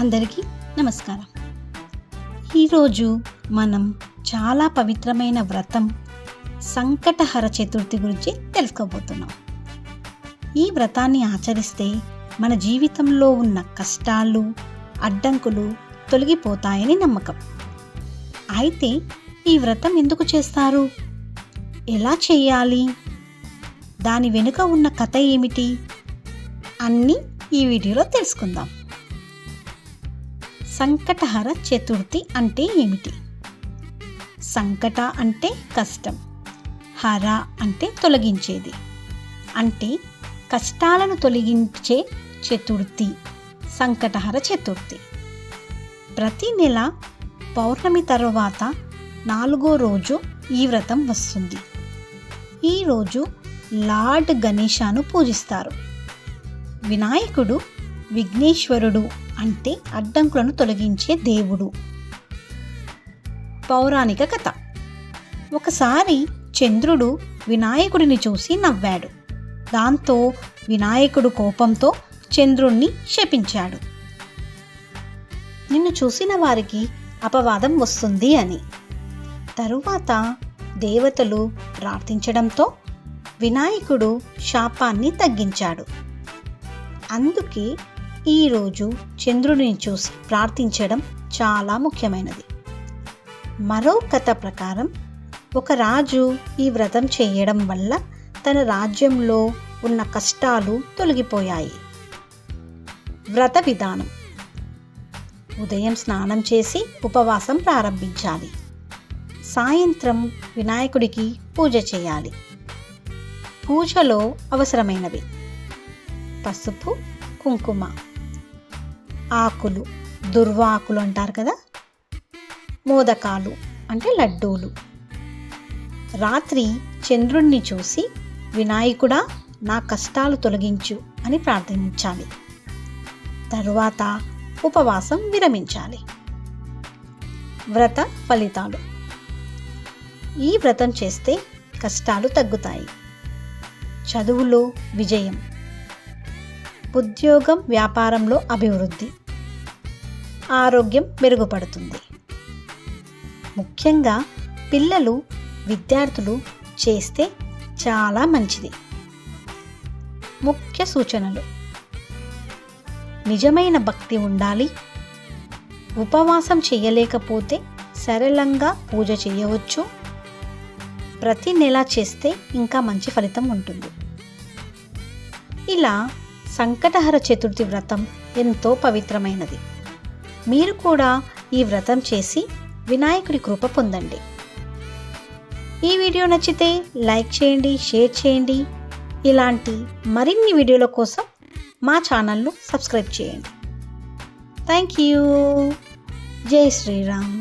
అందరికీ నమస్కారం. ఈరోజు మనం చాలా పవిత్రమైన వ్రతం సంకటహర చతుర్థి గురించి తెలుసుకోబోతున్నాం. ఈ వ్రతాన్ని ఆచరిస్తే మన జీవితంలో ఉన్న కష్టాలు, అడ్డంకులు తొలగిపోతాయని నమ్మకం. అయితే ఈ వ్రతం ఎందుకు చేస్తారు? ఎలా చేయాలి? దాని వెనుక ఉన్న కథ ఏమిటి? అన్నీ ఈ వీడియోలో తెలుసుకుందాం. సంకటహర చతుర్థి అంటే ఏమిటి? సంకట అంటే కష్టం, హర అంటే తొలగించేది, అంటే కష్టాలను తొలగించే చతుర్థి సంకటహర చతుర్థి. ప్రతి నెల పౌర్ణమి తర్వాత 4వ రోజు ఈ వ్రతం వస్తుంది. ఈరోజు లార్డ్ గణేశాను పూజిస్తారు. వినాయకుడు విఘ్నేశ్వరుడు అంటే అడ్డంకులను తొలగించే దేవుడు. పౌరాణిక కథ. ఒకసారి చంద్రుడు వినాయకుడిని చూసి నవ్వాడు. దాంతో వినాయకుడు కోపంతో చంద్రుణ్ణి శపించాడు. నిన్ను చూసిన వారికి అపవాదం వస్తుంది అని. తరువాత దేవతలు ప్రార్థించడంతో వినాయకుడు శాపాన్ని తగ్గించాడు. అందుకే ఈరోజు చంద్రుడిని చూసి ప్రార్థించడం చాలా ముఖ్యమైనది. మరో కథ ప్రకారం ఒక రాజు ఈ వ్రతం చేయడం వల్ల తన రాజ్యంలో ఉన్న కష్టాలు తొలగిపోయాయి. వ్రత విధానం: ఉదయం స్నానం చేసి ఉపవాసం ప్రారంభించాలి. సాయంత్రం వినాయకుడికి పూజ చేయాలి. పూజలో అవసరమైనవి: పసుపు, కుంకుమ, ఆకులు, దుర్వాకులు అంటారు కదా, మోదకాలు అంటే లడ్డూలు. రాత్రి చంద్రుణ్ణి చూసి వినాయకుడా నా కష్టాలు తొలగించు అని ప్రార్థించాలి. తరువాత ఉపవాసం విరమించాలి. వ్రత ఫలితాలు: ఈ వ్రతం చేస్తే కష్టాలు తగ్గుతాయి. చదువులో విజయం, ఉద్యోగం వ్యాపారంలో అభివృద్ధి, ఆరోగ్యం మెరుగుపడుతుంది. ముఖ్యంగా పిల్లలు, విద్యార్థులు చేస్తే చాలా మంచిది. ముఖ్య సూచనలు: నిజమైన భక్తి ఉండాలి. ఉపవాసం చేయలేకపోతే సరళంగా పూజ చేయవచ్చు. ప్రతి నెల చేస్తే ఇంకా మంచి ఫలితం ఉంటుంది. ఇలా సంకటహర చతుర్థి వ్రతం ఎంతో పవిత్రమైనది. మీరు కూడా ఈ వ్రతం చేసి వినాయకుడి కృప పొందండి. ఈ వీడియో నచ్చితే లైక్ చేయండి, షేర్ చేయండి. ఇలాంటి మరిన్ని వీడియోల కోసం మా ఛానల్ను సబ్స్క్రైబ్ చేయండి. Thank you. జై శ్రీరామ్.